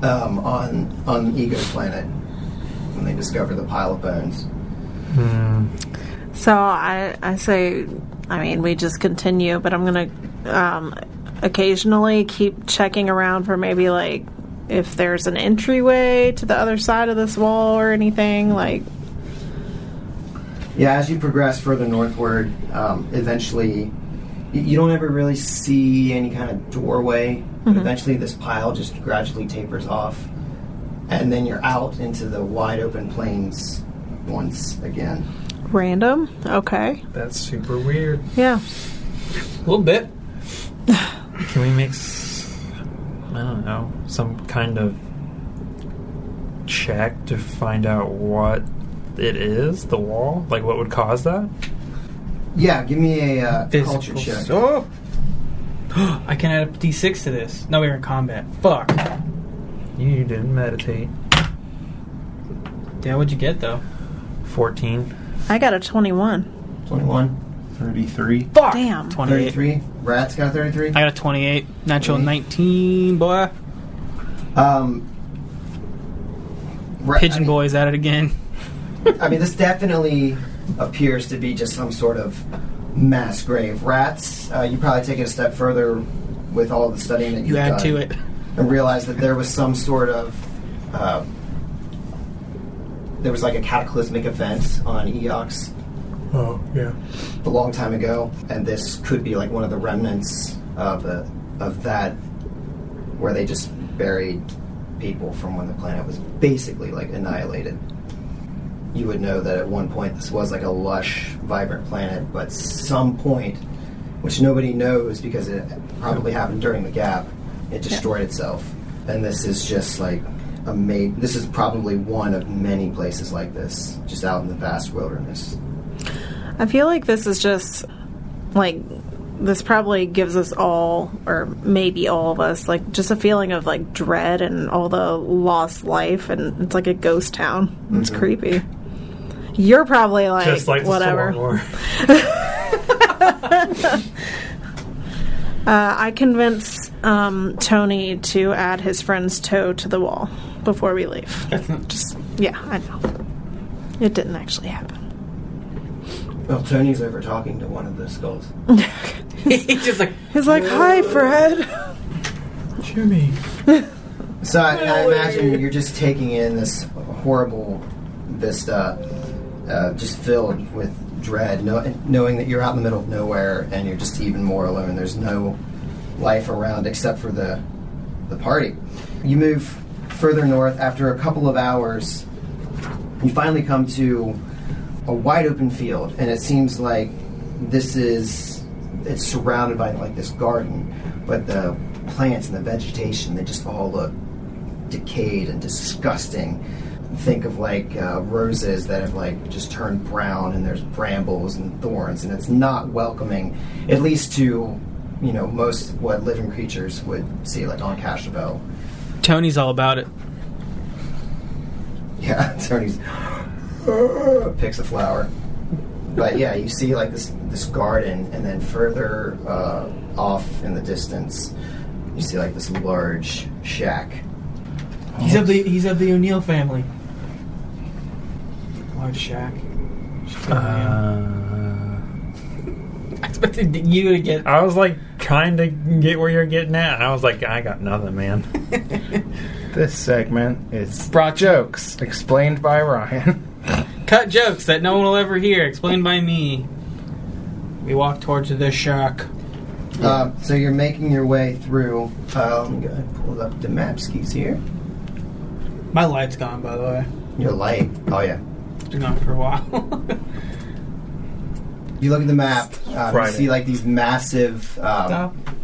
On Ego's planet, when they discover the pile of bones. So I say, I mean, we just continue, but I'm gonna occasionally keep checking around for maybe like if there's an entryway to the other side of this wall or anything like. Yeah, as you progress further northward, eventually you don't ever really see any kind of doorway, but eventually this pile just gradually tapers off, and then you're out into the wide open plains once again. Random? Okay. That's super weird. Yeah. A little bit. Can we make, I don't know, some kind of check to find out what it is, the wall? Like, what would cause that? Yeah, give me a culture check. Oh! I can add a d6 to this. No, we were in combat. Fuck. You didn't meditate. Yeah, what'd you get, though? 14. I got a 21. 21. 33. Fuck! Damn. 28. 33. Rat's got 33. I got a 28. Natural 19, boy. Pigeon Boy's at it again. I mean, this definitely appears to be just some sort of mass grave. Rats, you probably take it a step further with all the studying that you've You add done to it. and realize that there was some sort of there was like a cataclysmic event on Eox Oh, yeah. a long time ago, and this could be like one of the remnants of that, where they just buried people from when the planet was basically like annihilated. You would know that at one point this was like a lush, vibrant planet, but some point, which nobody knows because it probably happened during the gap, it destroyed itself. And this is just like this is probably one of many places like this, just out in the vast wilderness. I feel like this is just like this probably gives us all, or maybe all of us, like just a feeling of like dread and all the lost life, and it's like a ghost town. It's creepy. You're probably like, Just like whatever. the War. I convince Tony to add his friend's toe to the wall before we leave. That's not Just, yeah, I know. It didn't actually happen. Well, Tony's over talking to one of the skulls. He's just like, He's like, hi, Fred. Jimmy. So I imagine you're just taking in this horrible vista, just filled with dread, knowing that you're out in the middle of nowhere and you're just even more alone. There's no life around except for the party. You move further north. After a couple of hours, you finally come to a wide open field, and it seems like it's surrounded by like this garden, but the plants and the vegetation, they just all look decayed and disgusting. Think of like roses that have like just turned brown, and there's brambles and thorns, and it's not welcoming, at least to most what living creatures would see like on Cashabel. Tony's all about it. Yeah, Tony's picks a flower. But yeah, you see like this garden, and then further off in the distance, you see like this large shack. He's of the O'Neill family. Large shack. I expected you to get. I was like trying to get where you're getting at, and I was like, I got nothing, man. This segment is Brought you- jokes explained by Ryan. Cut jokes that no one will ever hear, explained by me. We walk towards the shack. So you're making your way through. Let me go ahead and pull up the map skis here. My light's gone, by the way. Your light. Oh yeah. It's been gone for a while. You look at the map. You Friday. see like these massive.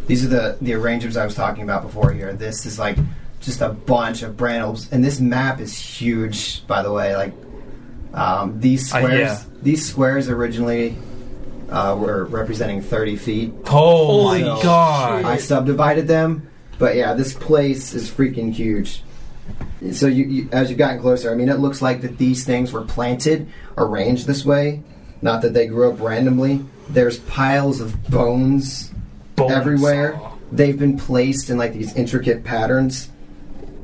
These are the arrangements I was talking about before here. This is like just a bunch of brambles, and this map is huge. By the way, like these squares. Yeah. These squares originally were representing 30 feet. Oh my So god! I subdivided them, but yeah, this place is freaking huge. So you as you've gotten closer, I mean, it looks like that these things were planted, arranged this way. Not that they grew up randomly. There's piles of bones everywhere. They've been placed in like these intricate patterns.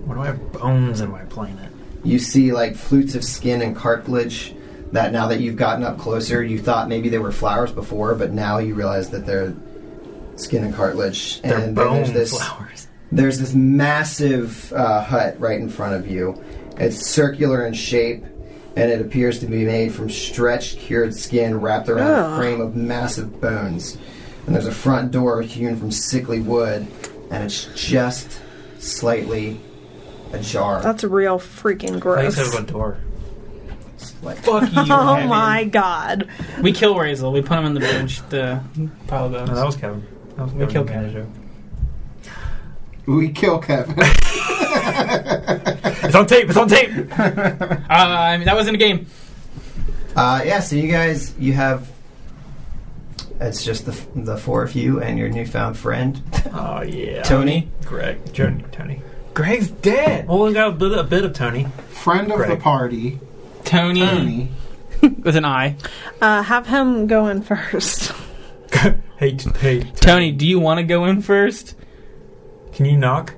What do I have bones in my planet? You see like flutes of skin and cartilage that now that you've gotten up closer, you thought maybe they were flowers before, but now you realize that they're skin and cartilage. They're And bone then flowers. there's this massive hut right in front of you. It's circular in shape, and it appears to be made from stretched, cured skin wrapped around a frame of massive bones. And there's a front door hewn from sickly wood, and it's just slightly ajar. That's real freaking I think gross. it was a door. Like, Fuck you. Oh Kevin. my god. We kill Razel. We put him on the bench. The pile of bones. No, that was Kevin. That was We killed Kevin. Kevin. We kill Kevin. It's on tape. It's on tape. I mean, that was in a game. yeah, so you have. It's just the four of you and your newfound friend, Oh yeah. Tony. Greg. Tony. Greg's dead. Well, we got a bit of Tony. Friend of the Greg. party, Tony. Tony. With an I. Have him go in first. Hey, Tony, do you want to go in first? Can you knock?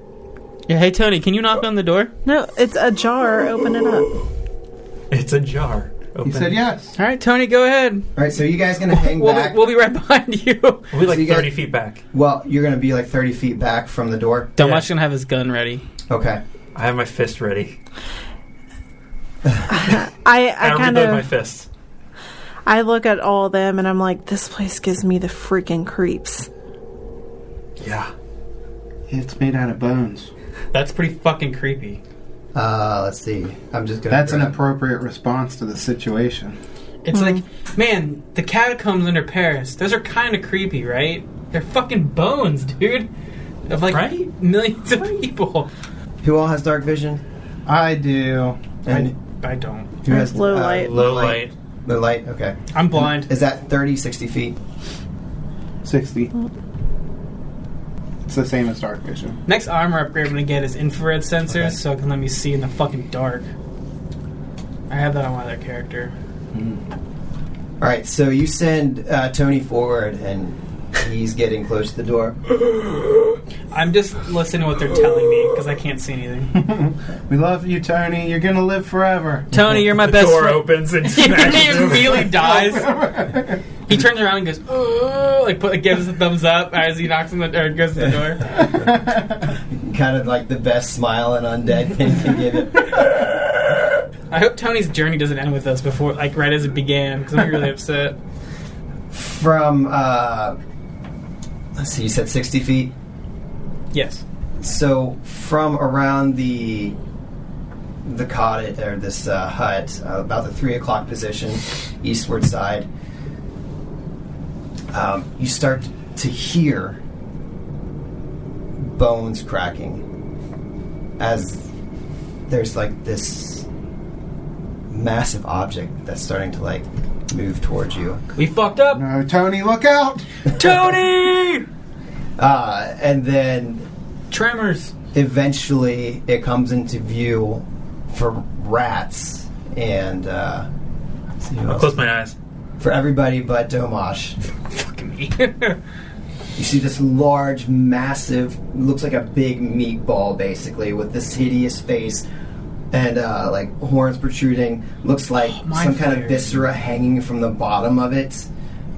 Yeah. Hey, Tony, can you knock on the door? No, it's a jar. Open it up. It's a jar. Open. He said yes. All right, Tony, go ahead. All right, so you guys gonna hang back? We'll be right behind you. We'll be like So you 30 guys- feet back. Well, you're gonna be like 30 feet back from the door. Domash gonna have his gun ready. Okay. I have my fist ready. I kind reload my of fists. I look at all of them and I'm like, this place gives me the freaking creeps. Yeah. It's made out of bones. That's pretty fucking creepy. Let's see. I'm just gonna. That's an grab- appropriate response to the situation. It's like, man, the catacombs under Paris, those are kind of creepy, right? They're fucking bones, dude. Of like Right? millions of people. Who all has dark vision? I do. And I don't. who has Low light. Low light. Low light. Okay. I'm blind. Is that 30, 60 feet? 60. It's the same as dark vision. Next armor upgrade I'm gonna get is infrared sensors, Okay. so it can let me see in the fucking dark. I have that on my other character. All right, so you send Tony forward, and he's getting close to the door. I'm just listening to what they're telling me because I can't see anything. We love you, Tony. You're gonna live forever. Tony, you're my best Door friend. opens and He smashes him. immediately dies. He turns around and goes, "Oh!" Like gives a thumbs up as he knocks on the or goes to the door. Kind of like the best smile an undead thing can give it. I hope Tony's journey doesn't end with us before, like right as it began, because I'm really upset. From, let's see, you said 60 feet? Yes. So from around the cottage, or this hut, about the 3 o'clock position, eastward side, you start to hear bones cracking as there's like this massive object that's starting to like move towards you. We fucked up. No, Tony, look out! Tony! And then Tremors. eventually it comes into view for rats and let's see who I'll else. close my eyes. For everybody but Domash. Fucking me. You see this large, massive, looks like a big meatball basically with this hideous face and like horns protruding. Looks like some kind of viscera hanging from the bottom of it,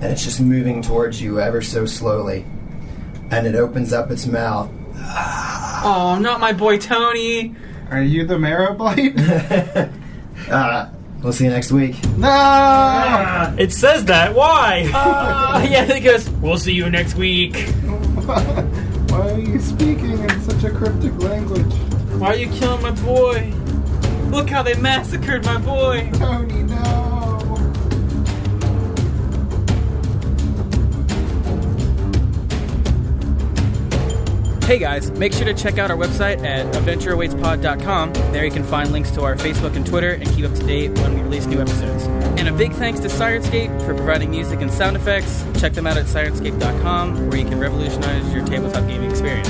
and it's just moving towards you ever so slowly. And it opens up its mouth. Oh, not my boy Tony. Are you the Marrow Blight? We'll see you next week. No! It says that. Why? Yeah, it goes, We'll see you next week. Why are you speaking in such a cryptic language? why are you killing my boy? Look how they massacred my boy. Tony, no! Hey guys, make sure to check out our website at adventureawaitspod.com. There you can find links to our Facebook and Twitter and keep up to date when we release new episodes. And a big thanks to Sirenscape for providing music and sound effects. Check them out at sirenscape.com where you can revolutionize your tabletop gaming experience.